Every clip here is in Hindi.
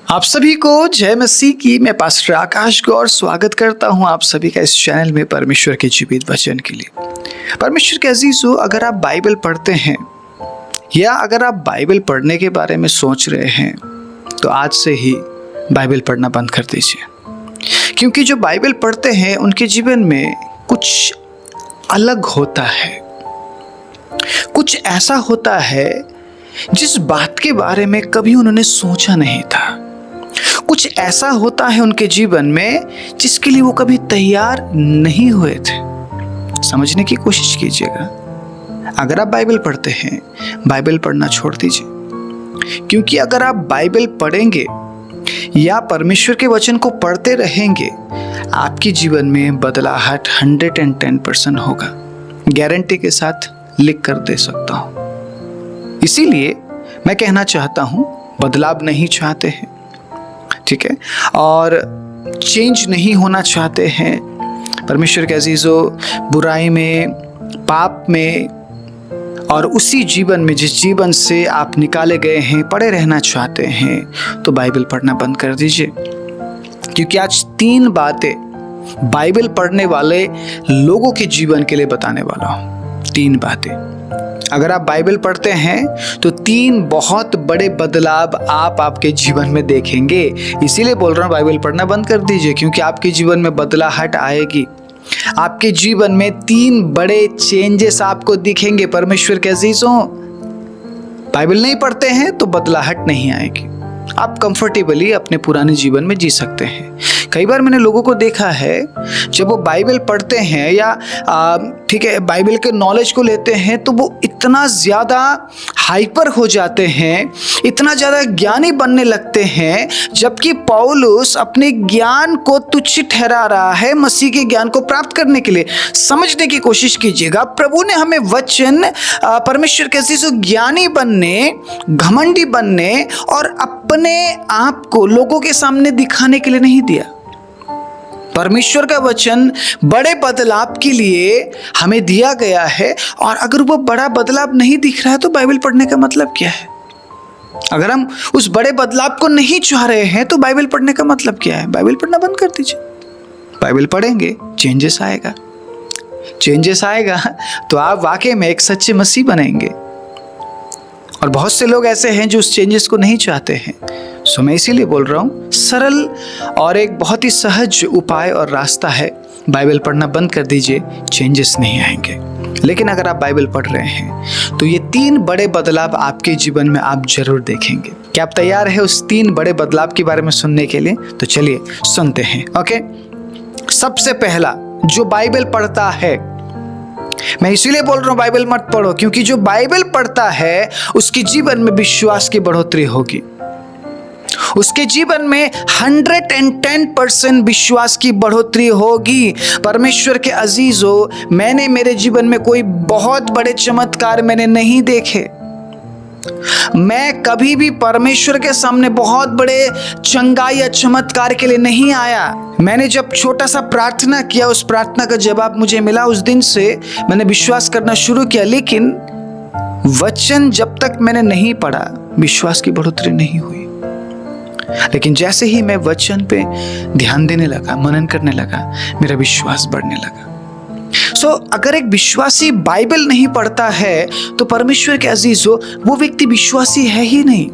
आप सभी को जय मसीह की। मैं पास्टर आकाश गौर स्वागत करता हूं आप सभी का इस चैनल में परमेश्वर के जीवित वचन के लिए। परमेश्वर के अजीजों, अगर आप बाइबल पढ़ते हैं या अगर आप बाइबल पढ़ने के बारे में सोच रहे हैं तो आज से ही बाइबल पढ़ना बंद कर दीजिए, क्योंकि जो बाइबल पढ़ते हैं उनके जीवन में कुछ अलग होता है। कुछ ऐसा होता है जिस बात के बारे में कभी उन्होंने सोचा नहीं था। कुछ ऐसा होता है उनके जीवन में जिसके लिए वो कभी तैयार नहीं हुए थे। समझने की कोशिश कीजिएगा। अगर आप बाइबल पढ़ते हैं, बाइबल पढ़ना छोड़ दीजिए, क्योंकि अगर आप बाइबल पढ़ेंगे या परमेश्वर के वचन को पढ़ते रहेंगे, आपके जीवन में बदलाहट 110% होगा। गारंटी के साथ लिख कर दे सकता हूं। इसीलिए मैं कहना चाहता हूं, बदलाव नहीं चाहते हैं, ठीक है, और चेंज नहीं होना चाहते हैं, परमेश्वर के अजीजों, बुराई में, पाप में और उसी जीवन में जिस जीवन से आप निकाले गए हैं पड़े रहना चाहते हैं, तो बाइबल पढ़ना बंद कर दीजिए। क्योंकि आज 3 बातें बाइबल पढ़ने वाले लोगों के जीवन के लिए बताने वाला हूं। 3 बातें। अगर आप बाइबल पढ़ते हैं तो 3 बहुत बड़े बदलाव आप आपके जीवन में देखेंगे। इसीलिए बोल रहा हूं, बाइबल पढ़ना बंद कर दीजिए, क्योंकि आपके जीवन में बदलाहट आएगी। आपके जीवन में 3 बड़े चेंजेस आपको दिखेंगे। परमेश्वर के अजीजों, बाइबल नहीं पढ़ते हैं तो बदलाहट नहीं आएगी। आप कंफर्टेबली अपने पुराने जीवन में जी सकते हैं। कई बार मैंने लोगों को देखा है, जब वो बाइबल पढ़ते हैं या ठीक है, बाइबल के नॉलेज को लेते हैं, तो वो इतना ज़्यादा हाइपर हो जाते हैं, इतना ज़्यादा ज्ञानी बनने लगते हैं, जबकि पौलुस अपने ज्ञान को तुच्छ ठहरा रहा है मसीह के ज्ञान को प्राप्त करने के लिए। समझने की कोशिश कीजिएगा। प्रभु ने हमें वचन, परमेश्वर के ज्ञानी बनने, घमंडी बनने और अपने आप को लोगों के सामने दिखाने के लिए नहीं दिया। परमेश्वर का वचन बड़े बदलाव के लिए हमें दिया गया है, और अगर वो बड़ा बदलाव नहीं दिख रहा है तो बाइबल पढ़ने का मतलब क्या है? अगर हम उस बड़े बदलाव को नहीं चाह रहे हैं तो बाइबल पढ़ने का मतलब क्या है? बाइबल पढ़ना बंद कर दीजिए। बाइबल पढ़ेंगे, चेंजेस आएगा। चेंजेस आएगा तो आप वाकई में एक सच्चे मसीह बनेंगे। और बहुत से लोग ऐसे हैं जो उस चेंजेस को नहीं चाहते हैं। सो मैं इसीलिए बोल रहा हूँ, सरल और एक बहुत ही सहज उपाय और रास्ता है, बाइबल पढ़ना बंद कर दीजिए, चेंजेस नहीं आएंगे। लेकिन अगर आप बाइबल पढ़ रहे हैं तो ये 3 बड़े बदलाव आपके जीवन में आप जरूर देखेंगे। क्या आप तैयार हैं उस 3 बड़े बदलाव के बारे में सुनने के लिए? तो चलिए सुनते हैं। ओके, सबसे पहला, जो बाइबल पढ़ता है, मैं इसीलिए बोल रहा हूं बाइबल मत पढ़ो, क्योंकि जो बाइबल पढ़ता है उसके जीवन में विश्वास की बढ़ोतरी होगी। उसके जीवन में 110% विश्वास की बढ़ोतरी होगी। परमेश्वर के अजीजों, मैंने मेरे जीवन में कोई बहुत बड़े चमत्कार मैंने नहीं देखे। मैं कभी भी परमेश्वर के सामने बहुत बड़े चंगाई या चमत्कार के लिए नहीं आया। मैंने जब छोटा सा प्रार्थना किया, उस प्रार्थना का जवाब मुझे मिला, उस दिन से मैंने विश्वास करना शुरू किया। लेकिन वचन जब तक मैंने नहीं पढ़ा, विश्वास की बढ़ोतरी नहीं हुई। लेकिन जैसे ही मैं वचन पे ध्यान देने लगा, मनन करने लगा, मेरा विश्वास बढ़ने लगा। अगर एक विश्वासी बाइबल नहीं पढ़ता है तो परमेश्वर के अजीजों, वो व्यक्ति विश्वासी है ही नहीं।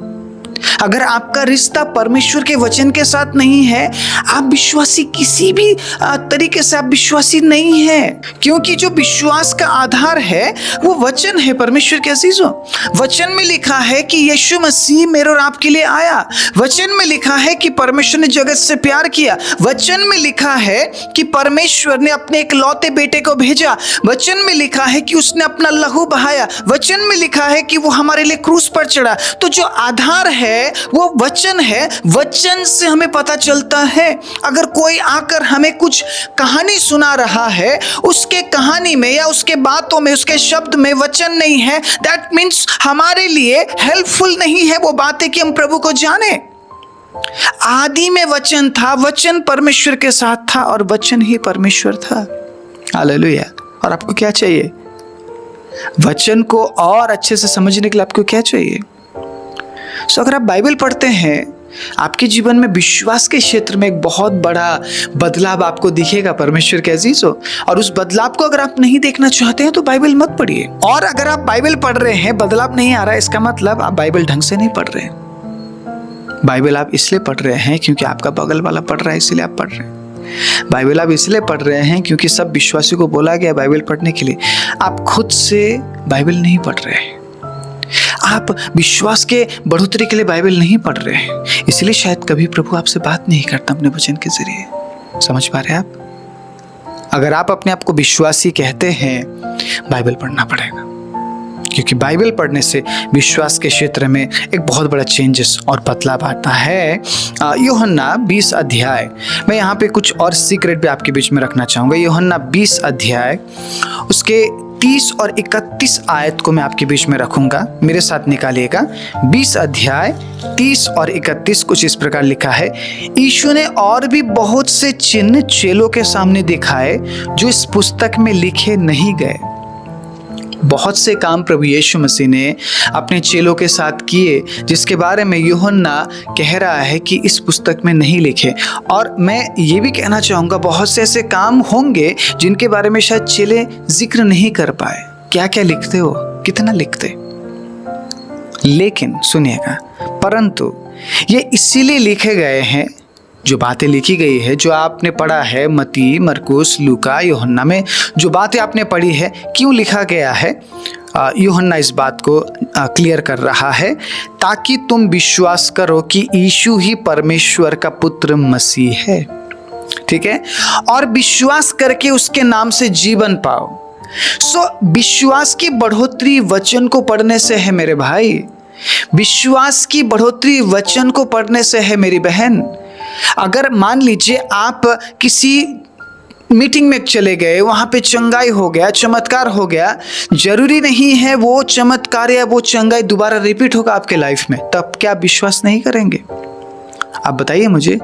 अगर आपका रिश्ता परमेश्वर के वचन के साथ नहीं है, आप विश्वासी किसी भी तरीके से आप विश्वासी नहीं है, क्योंकि जो विश्वास का आधार है वो वचन है। परमेश्वर के अजीजों, वचन में लिखा है कि यीशु मसीह मेरे और आपके लिए आया। वचन में लिखा है कि परमेश्वर ने जगत से प्यार किया। वचन में लिखा है कि परमेश्वर ने अपने इकलौते बेटे को भेजा। वचन में लिखा है कि उसने अपना लहू बहाया। वचन में लिखा है कि वो हमारे लिए क्रूस पर चढ़ा। तो जो आधार है वो वचन है। वचन से हमें पता चलता है। अगर कोई आकर हमें कुछ कहानी सुना रहा है, उसके कहानी में या उसके बातों में, उसके शब्द में वचन नहीं है, दैट मीन्स हमारे लिए हेल्पफुल नहीं है वो बातें कि हम प्रभु को जाने। आदि में वचन था, वचन परमेश्वर के साथ था और वचन ही परमेश्वर था। हालेलुया। और आपको क्या चाहिए? वचन को और अच्छे से समझने के लिए आपको क्या चाहिए? अगर आप बाइबल पढ़ते हैं आपके जीवन में विश्वास के क्षेत्र में एक बहुत बड़ा बदलाव आपको दिखेगा परमेश्वर के अजीजों। और उस बदलाव को अगर आप नहीं देखना चाहते हैं तो बाइबल मत पढ़िए। और अगर आप बाइबल पढ़ रहे हैं, बदलाव नहीं आ रहा है, इसका मतलब आप बाइबल ढंग से नहीं पढ़ रहे हैं। बाइबल आप इसलिए पढ़ रहे हैं क्योंकि आपका बगल वाला पढ़ रहा है, इसलिए आप पढ़ रहे हैं। बाइबल आप इसलिए पढ़ रहे हैं क्योंकि सब विश्वासी को बोला गया बाइबल पढ़ने के लिए। आप खुद से बाइबल नहीं पढ़ रहे हैं। आप विश्वास के बढ़ोतरी के लिए बाइबल नहीं पढ़ रहे हैं, इसलिए शायद कभी प्रभु आपसे बात नहीं करता अपने वचन के जरिए। समझ पा रहे हैं आप? अगर आप अपने आप को विश्वासी कहते हैं, बाइबल पढ़ना पड़ेगा, क्योंकि बाइबल पढ़ने से विश्वास के क्षेत्र में एक बहुत बड़ा चेंजेस और बदलाव आता है। यूहन्ना 20 अध्याय, मैं यहाँ पे कुछ और सीक्रेट भी आपके बीच में रखना चाहूँगा। यूहन्ना 20 अध्याय उसके 30 और 31 आयत को मैं आपके बीच में रखूंगा, मेरे साथ निकालिएगा। 20 अध्याय 30 और 31 कुछ इस प्रकार लिखा है, यीशु ने और भी बहुत से चिन्ह चेलों के सामने दिखाए जो इस पुस्तक में लिखे नहीं गए। बहुत से काम प्रभु यीशु मसीह ने अपने चेलों के साथ किए जिसके बारे में यूहन्ना कह रहा है कि इस पुस्तक में नहीं लिखे। और मैं ये भी कहना चाहूँगा बहुत से ऐसे काम होंगे जिनके बारे में शायद चेले जिक्र नहीं कर पाए। क्या क्या लिखते हो, कितना लिखते, लेकिन सुनिएगा, परंतु ये इसीलिए लिखे गए हैं, जो बातें लिखी गई है, जो आपने पढ़ा है मत्ती, मरकुस, लूका, यूहन्ना में जो बातें आपने पढ़ी है, क्यों लिखा गया है? यूहन्ना इस बात को क्लियर कर रहा है ताकि तुम विश्वास करो कि यीशु ही परमेश्वर का पुत्र मसीह है, ठीक है, और विश्वास करके उसके नाम से जीवन पाओ। विश्वास की बढ़ोतरी वचन को पढ़ने से है मेरे भाई, विश्वास की बढ़ोतरी वचन को पढ़ने से है मेरी बहन। अगर मान लीजिए आप किसी मीटिंग में चले गए, वहां पे चंगाई हो गया, चमत्कार हो गया, जरूरी नहीं है वो चमत्कार या वो चंगाई दोबारा रिपीट होगा आपके लाइफ में, तब क्या विश्वास नहीं करेंगे? आप बताइए मुझे।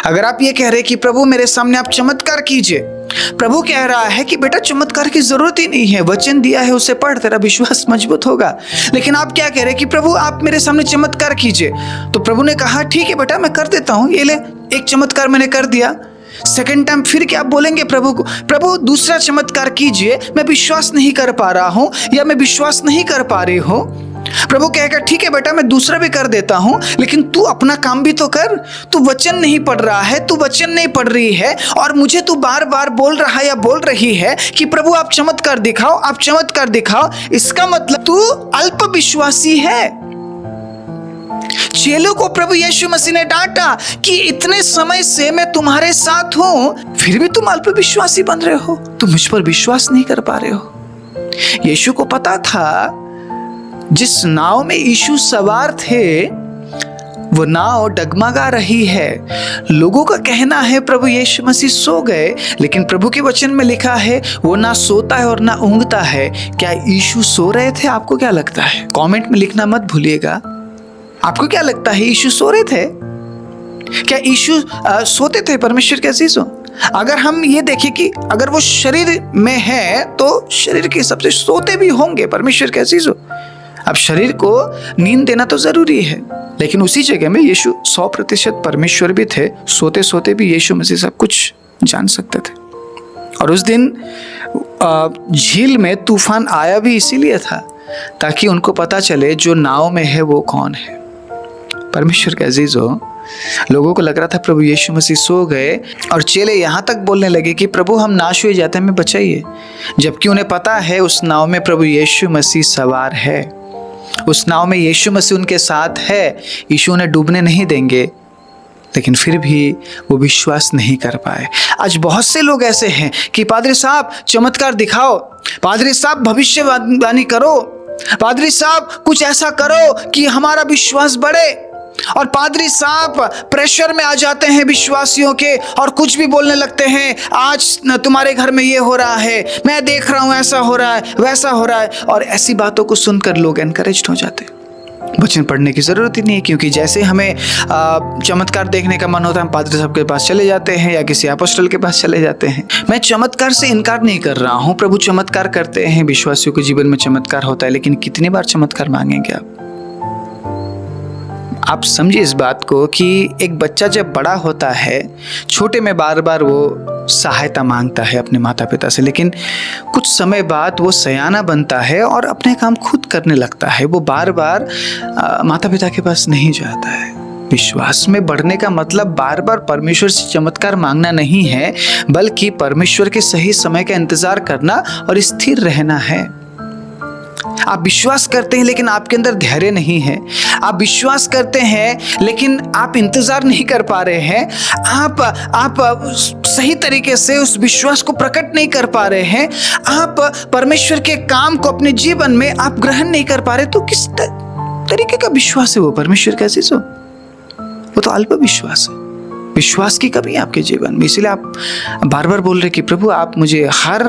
अगर आप ये कह रहे कि प्रभु मेरे सामने आप चमत्कार कीजिए, प्रभु कह रहा है कि बेटा चमत्कार की जरूरत ही नहीं है, वचन दिया है उसे पढ़, तेरा विश्वास मजबूत होगा। लेकिन आप क्या कह रहे कि प्रभु आप मेरे सामने चमत्कार कीजिए, तो प्रभु ने कहा ठीक है बेटा मैं कर देता हूं, ये ले एक चमत्कार मैंने कर दिया, सेकंड टाइम फिर क्या बोलेंगे प्रभु को, प्रभु दूसरा चमत्कार कीजिए, मैं विश्वास नहीं कर पा रहा हूं या मैं विश्वास नहीं कर पा रही हूं। प्रभु कहेगा ठीक है बेटा मैं दूसरा भी कर देता हूं, लेकिन तू अपना काम भी तो कर, तू वचन नहीं पढ़ रहा है, तू वचन नहीं पढ़ रही है और मुझे तू बार बार बोल रहा है या बोल रही है कि प्रभु आप चमत्कार दिखाओ, आप चमत्कार दिखाओ, इसका मतलब तू अल्प विश्वासी है। चेलों को प्रभु यीशु मसीह ने डांटा कि इतने समय से मैं तुम्हारे साथ हूं, फिर भी तुम अल्प विश्वासी बन रहे हो, तुम मुझ पर विश्वास नहीं कर पा रहे हो। यीशु को पता था जिस नाव में यीशु सवार थे वो नाव डगमगा रही है। लोगों का कहना है प्रभु यीशु मसीह सो गए, लेकिन प्रभु के वचन में लिखा है वो ना सोता है और ना ऊँघता है। क्या यीशु सो रहे थे? आपको क्या लगता है? कमेंट में लिखना मत भूलिएगा। आपको क्या लगता है, यीशु सो रहे थे? क्या यीशु सोते थे? परमेश्वर के अजीजों, अगर हम ये देखें कि अगर वो शरीर में है तो शरीर के हिसाब से सोते भी होंगे। परमेश्वर के अजीजों, अब शरीर को नींद देना तो जरूरी है, लेकिन उसी जगह में यीशु 100% परमेश्वर भी थे। सोते सोते भी यीशु मसीह सब कुछ जान सकते थे। और उस दिन झील में तूफान आया भी इसीलिए था ताकि उनको पता चले जो नाव में है वो कौन है। परमेश्वर के अजीजों, लोगों को लग रहा था प्रभु यीशु मसीह सो गए और चेले यहाँ तक बोलने लगे कि प्रभु हम नाश हुए जाते हैं, हमें बचाइए, जबकि उन्हें पता है उस नाव में प्रभु यीशु मसीह सवार है, उस नाव में यीशु मसीह उनके साथ है, यीशु उन्हें डूबने नहीं देंगे। लेकिन फिर भी वो विश्वास नहीं कर पाए। आज बहुत से लोग ऐसे हैं कि पादरी साहब चमत्कार दिखाओ, पादरी साहब भविष्यवाणी करो, पादरी साहब कुछ ऐसा करो कि हमारा विश्वास बढ़े। और पादरी साहब प्रेशर में आ जाते हैं विश्वासियों के और कुछ भी बोलने लगते हैं, आज तुम्हारे घर में ये हो रहा है, मैं देख रहा हूं ऐसा हो रहा है, वैसा हो रहा है। और ऐसी बातों को सुनकर लोग एनकरेज्ड हो जाते हैं। वचन पढ़ने की जरूरत ही नहीं है, क्योंकि जैसे हमें चमत्कार देखने का मन होता है हम पादरी साहब के पास चले जाते हैं या किसी अपोस्टल के पास चले जाते हैं। मैं चमत्कार से इनकार नहीं कर रहा हूं, प्रभु चमत्कार करते हैं, विश्वासियों के जीवन में चमत्कार होता है, लेकिन कितनी बार चमत्कार मांगेंगे आप? आप समझिए इस बात को कि एक बच्चा जब बड़ा होता है, छोटे में बार बार वो सहायता मांगता है अपने माता पिता से, लेकिन कुछ समय बाद वो सयाना बनता है और अपने काम खुद करने लगता है। वो बार बार माता पिता के पास नहीं जाता है। विश्वास में बढ़ने का मतलब बार बार परमेश्वर से चमत्कार मांगना नहीं है, बल्कि परमेश्वर के सही समय का इंतजार करना और स्थिर रहना है। आप विश्वास करते हैं लेकिन आपके अंदर धैर्य नहीं है। आप विश्वास करते हैं लेकिन आप इंतजार नहीं कर पा रहे हैं। आप सही तरीके से उस विश्वास को प्रकट नहीं कर पा रहे हैं। आप परमेश्वर के काम को अपने जीवन में आप ग्रहण नहीं कर पा रहे। तो किस तरीके का विश्वास है वो? परमेश्वर का अजीजों, वो तो अल्प विश्वास है। विश्वास की कमी है आपके जीवन में, इसीलिए आप बार बार बोल रहे कि प्रभु आप मुझे हर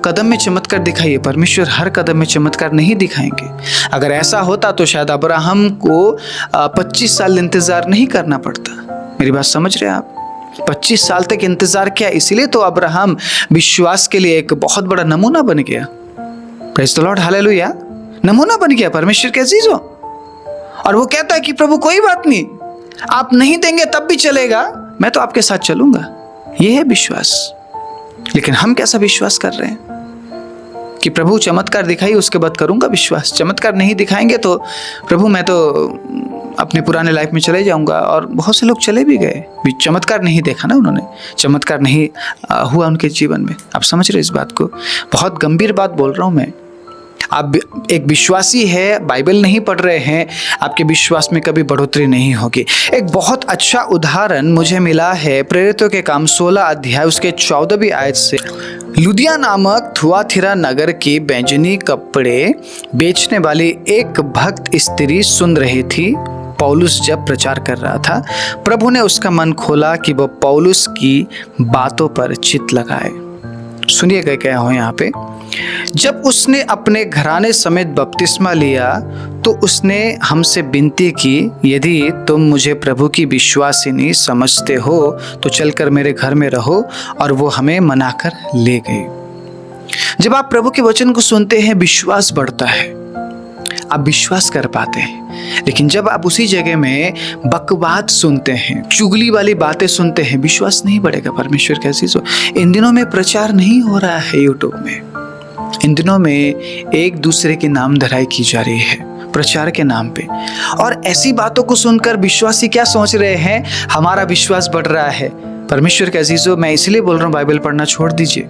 कदम में चमत्कार दिखाइए। परमेश्वर हर कदम में चमत्कार नहीं दिखाएंगे। अगर ऐसा होता तो शायद अब्राहम को 25 साल इंतजार नहीं करना पड़ता। मेरी बात समझ रहे हैं आप? 25 साल तक इंतजार किया, इसीलिए तो अब्राहम विश्वास के लिए एक बहुत बड़ा नमूना बन गया। Praise the Lord, hallelujah. नमूना बन गया परमेश्वर के अजीजों। और वो कहता है कि प्रभु कोई बात नहीं, आप नहीं देंगे तब भी चलेगा, मैं तो आपके साथ चलूंगा। यह है विश्वास। लेकिन हम कैसा विश्वास कर रहे हैं कि प्रभु चमत्कार दिखाइए उसके बाद करूंगा विश्वास। चमत्कार नहीं दिखाएंगे तो प्रभु मैं तो अपने पुराने लाइफ में चले जाऊंगा। और बहुत से लोग चले भी गए, चमत्कार नहीं देखा ना उन्होंने, चमत्कार नहीं हुआ उनके जीवन में। आप समझ रहे इस बात को? बहुत गंभीर बात बोल रहा हूं मैं। आप एक विश्वासी है, बाइबल नहीं पढ़ रहे हैं, आपके विश्वास में कभी बढ़ोतरी नहीं होगी। एक बहुत अच्छा उदाहरण मुझे मिला है प्रेरितों के काम 16 अध्याय उसके 14वीं आयत से। लुदिया नामक थुआथिरा नगर की बैंजनी कपड़े बेचने वाली एक भक्त स्त्री सुन रही थी पौलुस जब प्रचार कर रहा था। प्रभु ने उसका मन खोला कि वह पौलुस की बातों पर चित्त लगाए। सुनिएगा क्या हो यहाँ पे। जब उसने अपने घराने समेत बपतिस्मा लिया तो उसने हमसे विनती की, यदि तुम मुझे प्रभु की विश्वासिनी समझते हो तो चलकर मेरे घर में रहो, और वो हमें मनाकर ले गई। जब आप प्रभु के वचन को सुनते हैं विश्वास बढ़ता है, आप विश्वास कर पाते हैं। लेकिन जब आप उसी जगह में बकवाद सुनते हैं, चुगली वाली बातें सुनते हैं, विश्वास नहीं बढ़ेगा। परमेश्वर कैसी सो इन दिनों में प्रचार नहीं हो रहा है यूट्यूब में। इन दिनों में एक दूसरे की नाम धराई की जा रही है प्रचार के नाम पे। और ऐसी बातों को सुनकर विश्वासी क्या सोच रहे हैं? हमारा विश्वास बढ़ रहा है। परमेश्वर के अजीजों, मैं इसलिए बोल रहा हूँ बाइबल पढ़ना छोड़ दीजिए,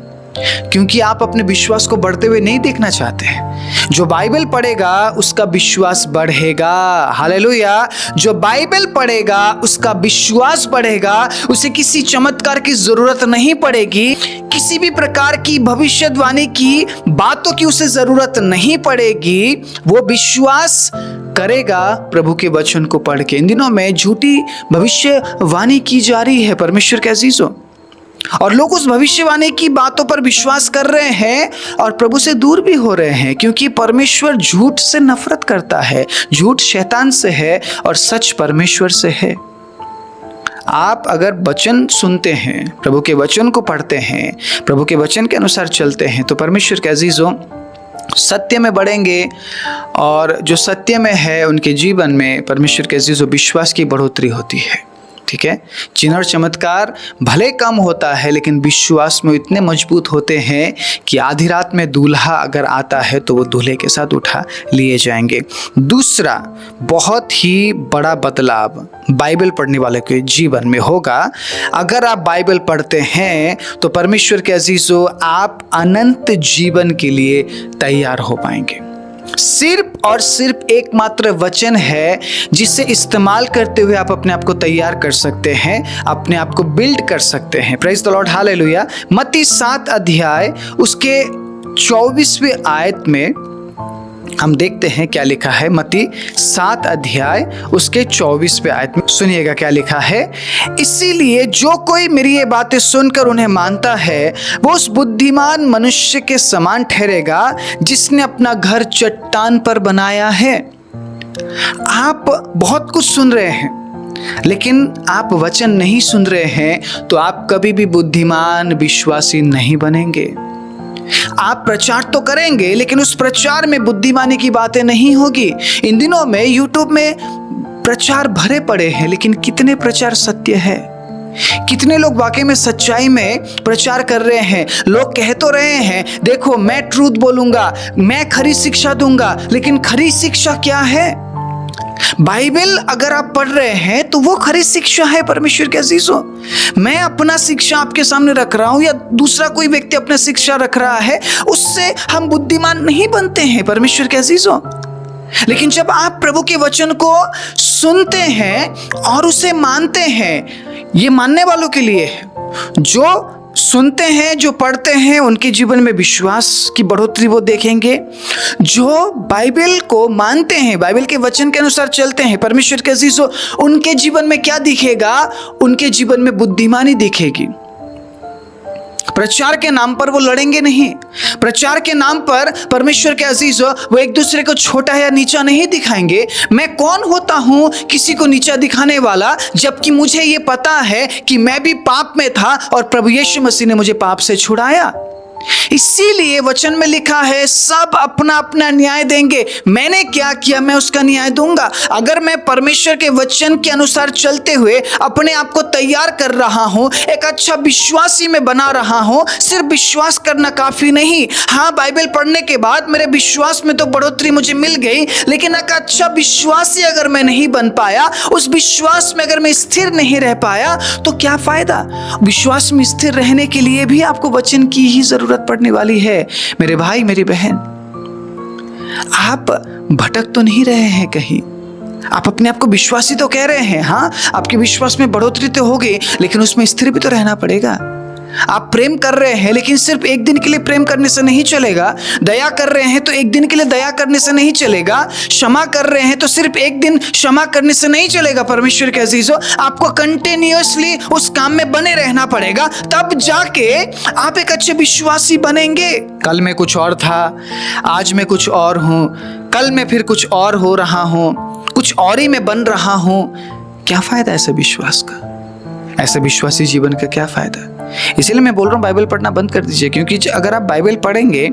क्योंकि आप अपने विश्वास को बढ़ते हुए नहीं देखना चाहते हैं। जो बाइबल पढ़ेगा उसका विश्वास बढ़ेगा। हालेलुया। जो बाइबल पढ़ेगा उसका विश्वास बढ़ेगा। उसे किसी चमत्कार की जरूरत नहीं पड़ेगी, किसी भी प्रकार की भविष्यवाणी की बातों की उसे जरूरत नहीं पड़ेगी। वो विश्वास करेगा प्रभु के वचन को पढ़ के। इन दिनों में झूठी भविष्यवाणी की जा रही है परमेश्वर के अजीजों, और लोग उस भविष्यवाणी की बातों पर विश्वास कर रहे हैं और प्रभु से दूर भी हो रहे हैं, क्योंकि परमेश्वर झूठ से नफरत करता है। झूठ शैतान से है और सच परमेश्वर से है। आप अगर वचन सुनते हैं, प्रभु के वचन को पढ़ते हैं, प्रभु के वचन के अनुसार चलते हैं, तो परमेश्वर के अजीजों सत्य में बढ़ेंगे। और जो सत्य में है उनके जीवन में परमेश्वर के अजीजों विश्वास की बढ़ोतरी होती है। ठीक है, चिन्ह और चमत्कार भले कम होता है, लेकिन विश्वास में इतने मजबूत होते हैं कि आधी रात में दूल्हा अगर आता है तो वो दूल्हे के साथ उठा लिए जाएंगे। दूसरा बहुत ही बड़ा बदलाव बाइबल पढ़ने वाले के जीवन में होगा। अगर आप बाइबल पढ़ते हैं तो परमेश्वर के अजीजों आप अनंत जीवन के लिए तैयार हो पाएंगे। सिर्फ और सिर्फ एकमात्र वचन है जिसे इस्तेमाल करते हुए आप अपने आप को तैयार कर सकते हैं, अपने आप को बिल्ड कर सकते हैं। Praise the Lord, hallelujah. मत्ती 7 अध्याय उसके 24वें आयत में हम देखते हैं क्या लिखा है। मत्ती 7 अध्याय उसके 24वें आयत में सुनिएगा क्या लिखा है। इसीलिए जो कोई मेरी ये बातें सुनकर उन्हें मानता है वो उस बुद्धिमान मनुष्य के समान ठहरेगा जिसने अपना घर चट्टान पर बनाया है। आप बहुत कुछ सुन रहे हैं लेकिन आप वचन नहीं सुन रहे हैं तो आप कभी भी बुद्धिमान विश्वासी नहीं बनेंगे। आप प्रचार तो करेंगे लेकिन उस प्रचार में बुद्धिमानी की बातें नहीं होगी। इन दिनों में यूट्यूब में प्रचार भरे पड़े हैं, लेकिन कितने प्रचार सत्य है? कितने लोग वाकई में सच्चाई में प्रचार कर रहे हैं? लोग कह तो रहे हैं, देखो मैं ट्रूथ बोलूंगा, मैं खरी शिक्षा दूंगा, लेकिन खरी शिक्षा क्या है? बाइबल अगर आप पढ़ रहे हैं तो वो खरी शिक्षा है परमेश्वर के अजीजों। मैं अपना शिक्षा आपके सामने रख रहा हूं या दूसरा कोई व्यक्ति अपना शिक्षा रख रहा है, उससे हम बुद्धिमान नहीं बनते हैं परमेश्वर के अजीजों। लेकिन जब आप प्रभु के वचन को सुनते हैं और उसे मानते हैं, ये मानने वालों के लिए है। जो सुनते हैं, जो पढ़ते हैं, उनके जीवन में विश्वास की बढ़ोतरी वो देखेंगे। जो बाइबल को मानते हैं, बाइबल के वचन के अनुसार चलते हैं परमेश्वर के अजीजों, उनके जीवन में क्या दिखेगा? उनके जीवन में बुद्धिमानी दिखेगी। प्रचार के नाम पर वो लड़ेंगे नहीं। प्रचार के नाम पर परमेश्वर के अजीजों वो एक दूसरे को छोटा या नीचा नहीं दिखाएंगे। मैं कौन होता हूं किसी को नीचा दिखाने वाला, जबकि मुझे ये पता है कि मैं भी पाप में था और प्रभु यीशु मसीह ने मुझे पाप से छुड़ाया। इसीलिए वचन में लिखा है, सब अपना अपना न्याय देंगे। मैंने क्या किया, मैं उसका न्याय दूंगा। अगर मैं परमेश्वर के वचन के अनुसार चलते हुए अपने आप को तैयार कर रहा हूं, एक अच्छा विश्वासी में बना रहा हूं, सिर्फ विश्वास करना काफी नहीं। हाँ, बाइबल पढ़ने के बाद मेरे विश्वास में तो बढ़ोतरी मुझे मिल गई, लेकिन एक अच्छा विश्वासी अगर मैं नहीं बन पाया, उस विश्वास में अगर मैं स्थिर नहीं रह पाया, तो क्या फायदा? विश्वास में स्थिर रहने के लिए भी आपको वचन की ही जरूरत पड़ने वाली है। मेरे भाई, मेरी बहन, आप भटक तो नहीं रहे हैं कहीं? आप अपने आप को विश्वासी तो कह रहे हैं, हाँ, आपके विश्वास में बढ़ोतरी तो होगी, लेकिन उसमें स्थिर भी तो रहना पड़ेगा। आप प्रेम कर रहे हैं, लेकिन सिर्फ एक दिन के लिए प्रेम करने से नहीं चलेगा। दया कर रहे हैं तो एक दिन के लिए दया करने से नहीं चलेगा। क्षमा कर रहे हैं तो सिर्फ एक दिन क्षमा करने से नहीं चलेगा। परमेश्वर के अजीजों, आपको कंटिन्यूअसली उस काम में बने रहना पड़ेगा, तब जाके आप एक अच्छे विश्वासी बनेंगे। कल मैं कुछ और था, आज मैं कुछ और हूं, कल मैं फिर कुछ और हो रहा हूं, कुछ और ही मैं बन रहा हूं। क्या फायदा ऐसे विश्वास का? ऐसे विश्वासी जीवन का क्या फायदा? इसीलिए मैं बोल रहा हूँ, बाइबल पढ़ना बंद कर दीजिए, क्योंकि अगर आप बाइबल पढ़ेंगे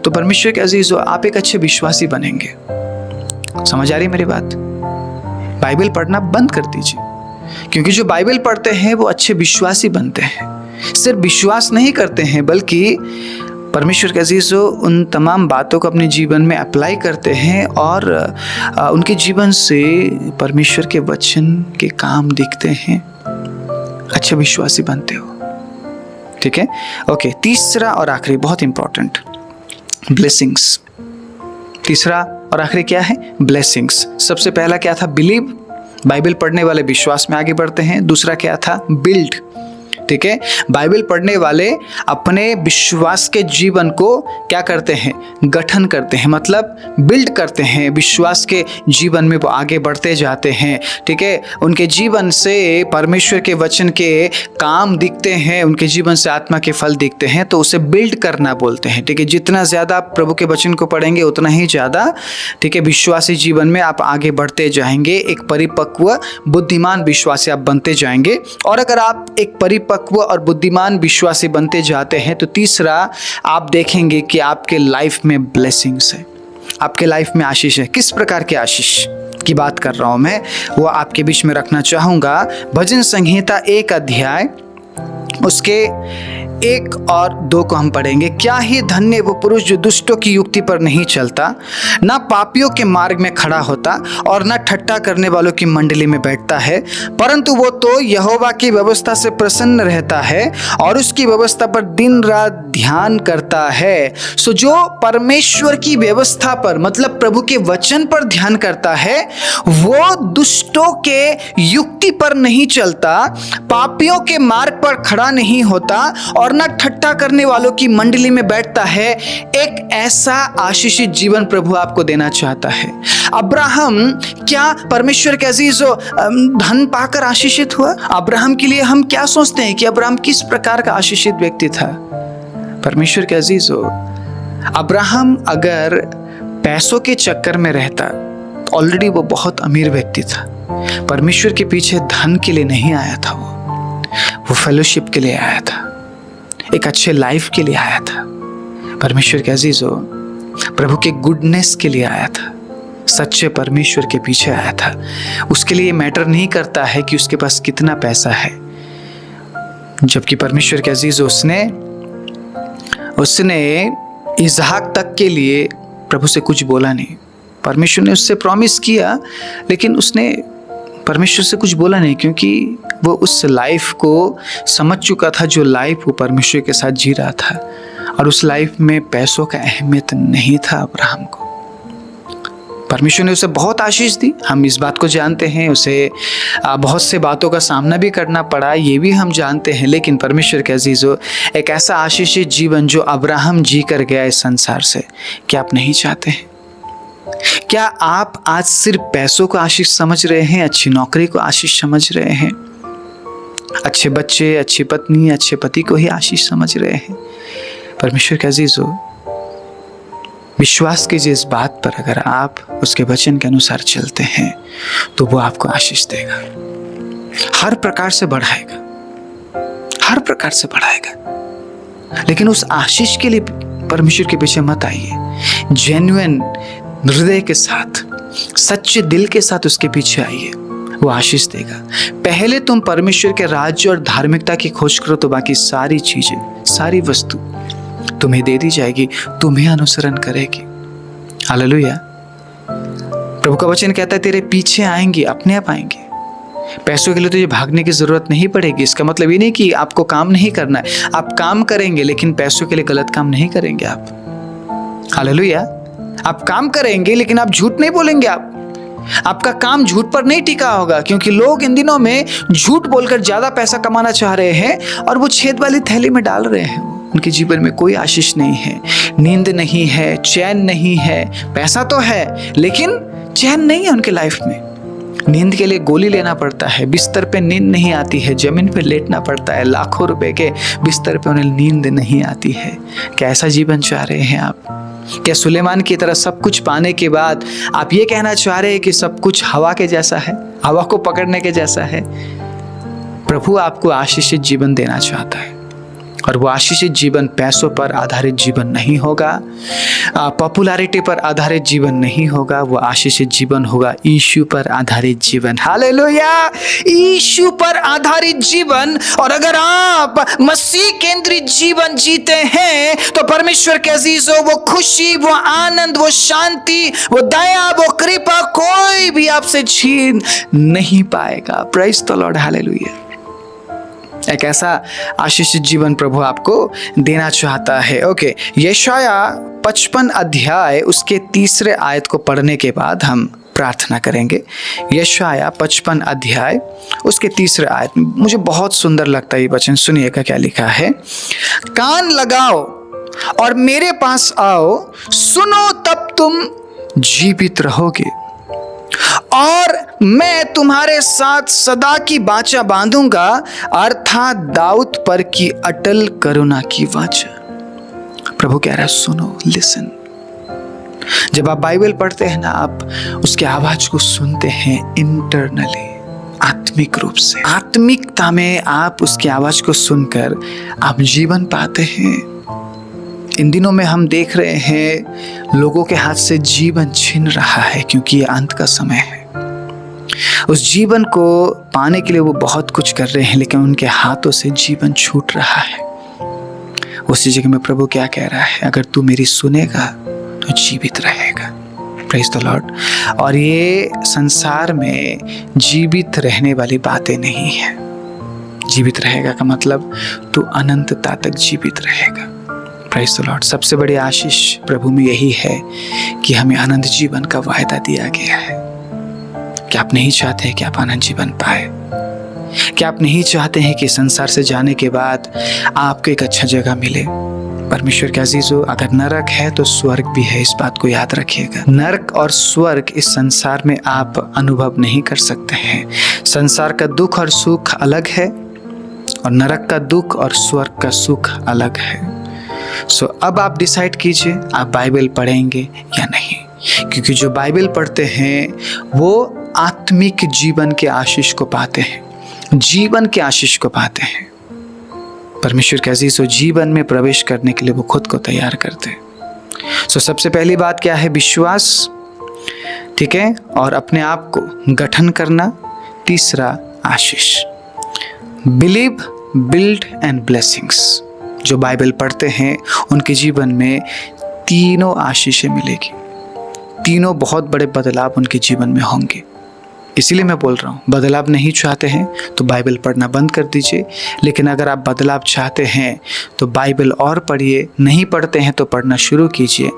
तो परमेश्वर के अजीजों आप एक अच्छे विश्वासी बनेंगे। समझ आ रही मेरी बात? बाइबल पढ़ना बंद कर दीजिए, क्योंकि जो बाइबल पढ़ते हैं वो अच्छे विश्वासी बनते हैं। सिर्फ विश्वास नहीं करते हैं, बल्कि परमेश्वर के अजीजों उन तमाम बातों को अपने जीवन में अप्लाई करते हैं और उनके जीवन से परमेश्वर के वचन के काम दिखते हैं। अच्छे विश्वासी बनते हो, ठीक है? ओके, तीसरा और आखिरी, बहुत इंपॉर्टेंट, ब्लेसिंग्स। तीसरा और आखिरी क्या है? ब्लेसिंग्स। सबसे पहला क्या था? बिलीव। बाइबल पढ़ने वाले विश्वास में आगे बढ़ते हैं। दूसरा क्या था? बिल्ड। ठीक है, बाइबल पढ़ने वाले अपने विश्वास के जीवन को क्या करते हैं? गठन करते हैं, मतलब बिल्ड करते हैं। विश्वास के जीवन में वो आगे बढ़ते जाते हैं। ठीक है, उनके जीवन से परमेश्वर के वचन के काम दिखते हैं, उनके जीवन से आत्मा के फल दिखते हैं, तो उसे बिल्ड करना बोलते हैं। ठीक है, जितना ज़्यादा आप प्रभु के वचन को पढ़ेंगे उतना ही ज़्यादा, ठीक है, विश्वासी जीवन में आप आगे बढ़ते जाएंगे। एक परिपक्व बुद्धिमान विश्वासी आप बनते जाएंगे। और अगर आप एक परिपक्व और बुद्धिमान विश्वासी बनते जाते हैं तो तीसरा आप देखेंगे कि आपके लाइफ में ब्लेसिंग्स है, आपके लाइफ में आशीष है। किस प्रकार के आशीष की बात कर रहा हूं मैं, वो आपके बीच में रखना चाहूंगा। भजन संहिता 1 अध्याय उसके 1 और 2 को हम पढ़ेंगे। क्या ही धन्य वो पुरुष जो दुष्टों की युक्ति पर नहीं चलता, ना पापियों के मार्ग में खड़ा होता और ना ठट्ठा करने वालों की मंडली में बैठता है, परंतु वो तो यहोवा की व्यवस्था से प्रसन्न रहता है और उसकी व्यवस्था पर दिन रात ध्यान करता है। सो जो परमेश्वर की व्यवस्था पर, मतलब प्रभु के वचन पर ध्यान करता है, वो दुष्टों के युक्ति पर नहीं चलता, पापियों के मार्ग पर खड़ा नहीं होता और ना ठट्ठा करने वालों की मंडली में बैठता है। एक ऐसा आशीषित जीवन प्रभु आपको देना चाहता है। अब्राहम क्या परमेश्वर के अजीजों धन पाकर आशीषित हुआ? अब्राहम के लिए हम क्या सोचते हैं कि अब्राहम किस प्रकार का आशीषित व्यक्ति था? परमेश्वर के अजीजों, अब्राहम अगर पैसों के चक्कर में रहता, ऑलरेडी वो बहुत अमीर व्यक्ति था। परमेश्वर के पीछे धन के लिए नहीं आया था, वो फेलोशिप के लिए आया था, एक अच्छे लाइफ के लिए आया था। परमेश्वर के अजीजों, प्रभु के गुडनेस के लिए आया था, सच्चे परमेश्वर के पीछे आया था। उसके लिए मैटर नहीं करता है कि उसके पास कितना पैसा है। जबकि परमेश्वर के अजीज उसने इसहाक तक के लिए प्रभु से कुछ बोला नहीं। परमेश्वर ने उससे प्रॉमिस किया, लेकिन उसने परमेश्वर से कुछ बोला नहीं, क्योंकि वो उस लाइफ को समझ चुका था जो लाइफ वो परमेश्वर के साथ जी रहा था, और उस लाइफ में पैसों का अहमियत नहीं था अब्राहम को। परमेश्वर ने उसे बहुत आशीष दी, हम इस बात को जानते हैं। उसे बहुत से बातों का सामना भी करना पड़ा, ये भी हम जानते हैं। लेकिन परमेश्वर के अजीजों, एक ऐसा आशीषित जीवन जो अब्राहम जी कर गया इस संसार से, क्या आप नहीं चाहते हैं? क्या आप आज सिर्फ पैसों को आशीष समझ रहे हैं, अच्छी नौकरी को आशीष समझ रहे हैं, अच्छे बच्चे, अच्छी पत्नी, अच्छे पति को ही आशीष समझ रहे हैं? परमेश्वर के अजीजों, विश्वास कीजिए इस बात पर, अगर आप उसके वचन के अनुसार चलते हैं तो वो आपको आशीष देगा, हर प्रकार से बढ़ाएगा, हर प्रकार से बढ़ाएगा। लेकिन उस आशीष के लिए परमेश्वर के पीछे मत आइए, जेन्युइन हृदय के साथ, सच्चे दिल के साथ उसके पीछे आइए, वो आशीष देगा। पहले तुम परमेश्वर के राज्य और धार्मिकता की खोज करो, तो बाकी सारी चीजें, सारी वस्तु तुम्हें दे दी जाएगी, तुम्हें अनुसरण करेगी। हालेलुया। प्रभु का वचन कहता है तेरे पीछे आएंगे, अपने आप आएंगे। पैसों के लिए तुझे भागने की जरूरत नहीं पड़ेगी। इसका मतलब ये नहीं कि आपको काम नहीं करना है, आप काम करेंगे, लेकिन पैसों के लिए गलत काम नहीं करेंगे आप। हालेलुया। आप काम करेंगे, लेकिन आप झूठ नहीं बोलेंगे। आपका काम झूठ पर नहीं टिका होगा, क्योंकि लोग इन दिनों में झूठ बोलकर ज्यादा पैसा कमाना चाह रहे हैं और वो छेद वाली थैली में डाल रहे हैं। उनके जीवन में कोई आशीष नहीं है, नींद नहीं है, चैन नहीं है। पैसा तो है, लेकिन चैन नहीं है उनके लाइफ में। नींद के लिए गोली लेना पड़ता है, बिस्तर पे नींद नहीं आती है, जमीन पे लेटना पड़ता है, लाखों रुपए के बिस्तर पे उन्हें नींद नहीं आती है। क्या ऐसा जीवन चाह रहे हैं आप? क्या सुलेमान की तरह सब कुछ पाने के बाद आप ये कहना चाह रहे हैं कि सब कुछ हवा के जैसा है, हवा को पकड़ने के जैसा है? प्रभु आपको आशीषित जीवन देना चाहता है, और वो आशीषित जीवन पैसों पर आधारित जीवन नहीं होगा, पॉपुलैरिटी पर आधारित जीवन नहीं होगा। वो आशीषित जीवन होगा यीशु पर आधारित जीवन। हालेलुया। यीशु पर आधारित जीवन। और अगर आप मसीह केंद्रित जीवन जीते हैं तो परमेश्वर के अजीजों, वो खुशी, वो आनंद, वो शांति, वो दया, वो कृपा कोई भी आपसे छीन नहीं पाएगा। Praise the Lord. हालेलुया। एक ऐसा आशीषित जीवन प्रभु आपको देना चाहता है। ओके, यशाया 55 अध्याय उसके 3 आयत को पढ़ने के बाद हम प्रार्थना करेंगे। यशाया 55 अध्याय उसके 3 आयत, मुझे बहुत सुंदर लगता है ये वचन। सुनिएगा क्या लिखा है। कान लगाओ और मेरे पास आओ, सुनो तब तुम जीवित रहोगे, और मैं तुम्हारे साथ सदा की वाचा बांधूंगा, अर्थात दाऊद पर की अटल करुणा की वाचा। प्रभु कह रहा है सुनो, लिसन। जब आप बाइबल पढ़ते हैं ना, आप उसके आवाज को सुनते हैं इंटरनली, आत्मिक रूप से, आत्मिकता में आप उसकी आवाज को सुनकर आप जीवन पाते हैं। इन दिनों में हम देख रहे हैं लोगों के हाथ से जीवन छिन रहा है, क्योंकि ये अंत का समय है। उस जीवन को पाने के लिए वो बहुत कुछ कर रहे हैं, लेकिन उनके हाथों से जीवन छूट रहा है। उसी जगह में प्रभु क्या कह रहा है, अगर तू मेरी सुनेगा तो जीवित रहेगा। Praise the Lord. और ये संसार में जीवित रहने वाली बातें नहीं है। जीवित रहेगा का मतलब तू अनंतता तक जीवित रहेगा। Praise the Lord. सबसे बड़ी आशीष प्रभु में यही है कि हमें अनंत जीवन का वायदा दिया गया है। क्या आप नहीं चाहते हैं कि आप अनंत जीवन पाए? क्या आप नहीं चाहते हैं कि संसार से जाने के बाद आपको एक अच्छा जगह मिले? परमेश्वर के अजीजों, अगर नरक है तो स्वर्ग भी है, इस बात को याद रखिएगा। नरक और स्वर्ग इस संसार में आप अनुभव नहीं कर सकते हैं। संसार का दुख और सुख अलग है, और नरक का दुख और स्वर्ग का सुख अलग है। सो अब आप डिसाइड कीजिए, आप बाइबल पढ़ेंगे या नहीं, क्योंकि जो बाइबल पढ़ते हैं वो आत्मिक जीवन के आशीष को पाते हैं, जीवन के आशीष को पाते हैं। परमेश्वर के अजीजों, जीवन में प्रवेश करने के लिए वो खुद को तैयार करते हैं। सो सबसे पहली बात क्या है? विश्वास। ठीक है, और अपने आप को गठन करना। तीसरा आशीष, बिलीव, बिल्ड एंड ब्लेसिंग्स। जो बाइबल पढ़ते हैं उनके जीवन में तीनों आशीषें मिलेगी, तीनों बहुत बड़े बदलाव उनके जीवन में होंगे। इसीलिए मैं बोल रहा हूँ, बदलाव नहीं चाहते हैं तो बाइबल पढ़ना बंद कर दीजिए, लेकिन अगर आप बदलाव चाहते हैं तो बाइबल और पढ़िए। नहीं पढ़ते हैं तो पढ़ना शुरू कीजिए।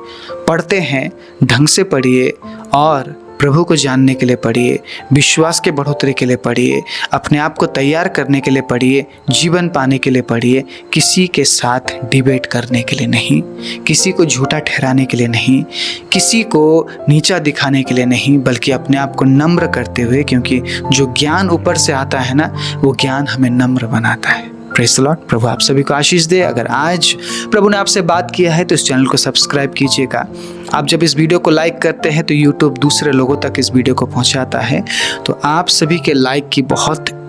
पढ़ते हैं ढंग से पढ़िए और प्रभु को जानने के लिए पढ़िए, विश्वास के बढ़ोतरी के लिए पढ़िए, अपने आप को तैयार करने के लिए पढ़िए, जीवन पाने के लिए पढ़िए। किसी के साथ डिबेट करने के लिए नहीं, किसी को झूठा ठहराने के लिए नहीं, किसी को नीचा दिखाने के लिए नहीं, बल्कि अपने आप को नम्र करते हुए, क्योंकि जो ज्ञान ऊपर से आता है ना, वो ज्ञान हमें नम्र बनाता है। Praise the Lord. प्रभु आप सभी को आशीष दे। अगर आज प्रभु ने आपसे बात किया है तो इस चैनल को सब्सक्राइब कीजिएगा। आप जब इस वीडियो को लाइक करते हैं तो यूट्यूब दूसरे लोगों तक इस वीडियो को पहुंचाता है। तो आप सभी के लाइक की बहुत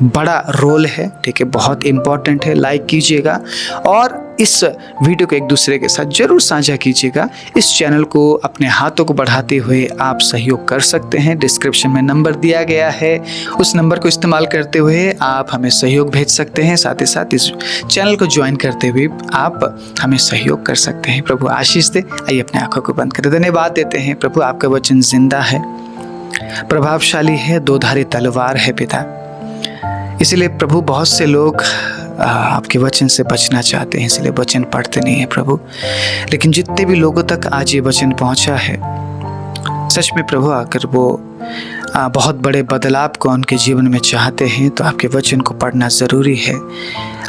बड़ा रोल है, ठीक है, बहुत इम्पॉर्टेंट है। लाइक कीजिएगा और इस वीडियो को एक दूसरे के साथ जरूर साझा कीजिएगा। इस चैनल को अपने हाथों को बढ़ाते हुए आप सहयोग कर सकते हैं। डिस्क्रिप्शन में नंबर दिया गया है, उस नंबर को इस्तेमाल करते हुए आप हमें सहयोग भेज सकते हैं। साथ ही साथ इस चैनल को ज्वाइन करते हुए आप हमें सहयोग कर सकते हैं। प्रभु आशीष दे। आइए अपने आंखों को बंद कर धन्यवाद देते हैं। प्रभु आपका वचन जिंदा है, प्रभावशाली है, दो धारी तलवार है पिता। इसलिए प्रभु बहुत से लोग आपके वचन से बचना चाहते हैं, इसलिए वचन पढ़ते नहीं है प्रभु। लेकिन जितने भी लोगों तक आज ये वचन पहुंचा है, सच में प्रभु अगर वो बहुत बड़े बदलाव को उनके जीवन में चाहते हैं तो आपके वचन को पढ़ना ज़रूरी है।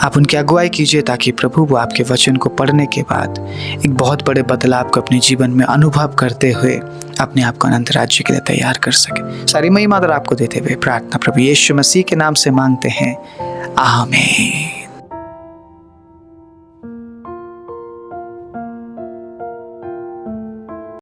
आप उनकी अगुवाई कीजिए ताकि प्रभु वो आपके वचन को पढ़ने के बाद एक बहुत बड़े बदलाव को अपने जीवन में अनुभव करते हुए अपने आप को अनंत राज्य के लिए तैयार कर सके। सारी महिमा आपको देते हुए प्रार्थना प्रभु यीशु मसीह के नाम से मांगते हैं, आमीन।